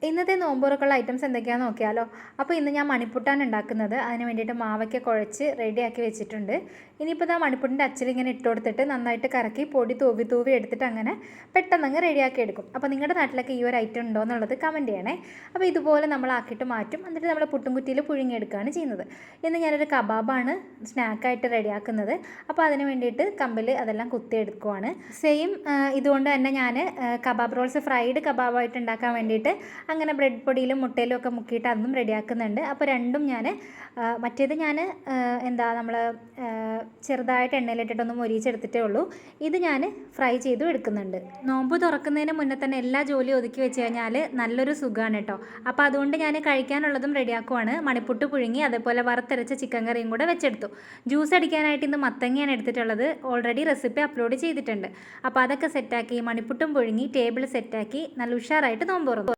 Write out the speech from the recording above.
ഇന്നത്തെ നോമ്പുറക്കുള്ള ഐറ്റംസ് എന്തൊക്കെയാണെന്ന് നോക്കിയാലോ. അപ്പോൾ ഇന്ന് ഞാൻ മണിപ്പുട്ടാണ് ഉണ്ടാക്കുന്നത്. അതിന് വേണ്ടിയിട്ട് മാവൊക്കെ കുഴച്ച് റെഡിയാക്കി വെച്ചിട്ടുണ്ട്. ഇനിയിപ്പോൾ ഇതാ മണിപ്പുട്ടിൻ്റെ അച്ചിൽ ഇങ്ങനെ ഇട്ട് കൊടുത്തിട്ട് നന്നായിട്ട് കറക്കി പൊടി തൂവി തൂവി എടുത്തിട്ട് അങ്ങനെ പെട്ടെന്ന് റെഡിയാക്കി എടുക്കും. അപ്പോൾ നിങ്ങളുടെ നാട്ടിലൊക്കെ ഈ ഒരു ഐറ്റം ഉണ്ടോ എന്നുള്ളത് കമൻറ്റ് ചെയ്യണേ. അപ്പോൾ ഇതുപോലെ നമ്മളാക്കിയിട്ട് മാറ്റും. എന്നിട്ട് നമ്മൾ പുട്ടും കുറ്റിയിൽ പുഴുങ്ങിയെടുക്കുകയാണ് ചെയ്യുന്നത്. ഇന്ന് ഞാനൊരു കബാബാണ് സ്നാക്കായിട്ട് റെഡിയാക്കുന്നത്. അപ്പോൾ അതിന് വേണ്ടിയിട്ട് കമ്പിൽ അതെല്ലാം കുത്തിയെടുക്കുവാണ്. സെയിം ഇതുകൊണ്ട് തന്നെ ഞാൻ കബാബ് റോൾസ് ഫ്രൈഡ് കബാബായിട്ട് ഉണ്ടാക്കാൻ വേണ്ടിയിട്ട് അങ്ങനെ ബ്രെഡ് പൊടിയിലും മുട്ടയിലും ഒക്കെ മുക്കിയിട്ട് അതും റെഡിയാക്കുന്നുണ്ട്. അപ്പോൾ രണ്ടും ഞാൻ മറ്റേത് ഞാൻ നമ്മൾ ചെറുതായിട്ട് എണ്ണയിലിട്ടിട്ടൊന്ന് മൊരിച്ചെടുത്തിട്ടേ ഉള്ളൂ. ഇത് ഞാൻ ഫ്രൈ ചെയ്തു എടുക്കുന്നുണ്ട്. നോമ്പ് തുറക്കുന്നതിന് മുന്നേ തന്നെ എല്ലാ ജോലിയും ഒതുക്കി വെച്ച് കഴിഞ്ഞാൽ നല്ലൊരു സുഖമാണ് കേട്ടോ. അപ്പോൾ അതുകൊണ്ട് ഞാൻ കഴിക്കാനുള്ളതും റെഡിയാക്കുവാണ്. മണിപ്പുട്ട് പുഴുങ്ങി അതേപോലെ വറുത്തരച്ച ചിക്കൻ കറിയും കൂടെ വെച്ചെടുത്തു. ജ്യൂസ് അടിക്കാനായിട്ട് ഇന്ന് മത്തങ്ങയാണ് എടുത്തിട്ടുള്ളത്. ഓൾറെഡി റെസിപ്പി അപ്ലോഡ് ചെയ്തിട്ടുണ്ട്. അപ്പോൾ അതൊക്കെ സെറ്റാക്കി മണിപ്പുട്ടും പുഴുങ്ങി ടേബിൾ സെറ്റാക്കി നല്ല ഉഷാറായിട്ട് നോമ്പ് തുറന്നു.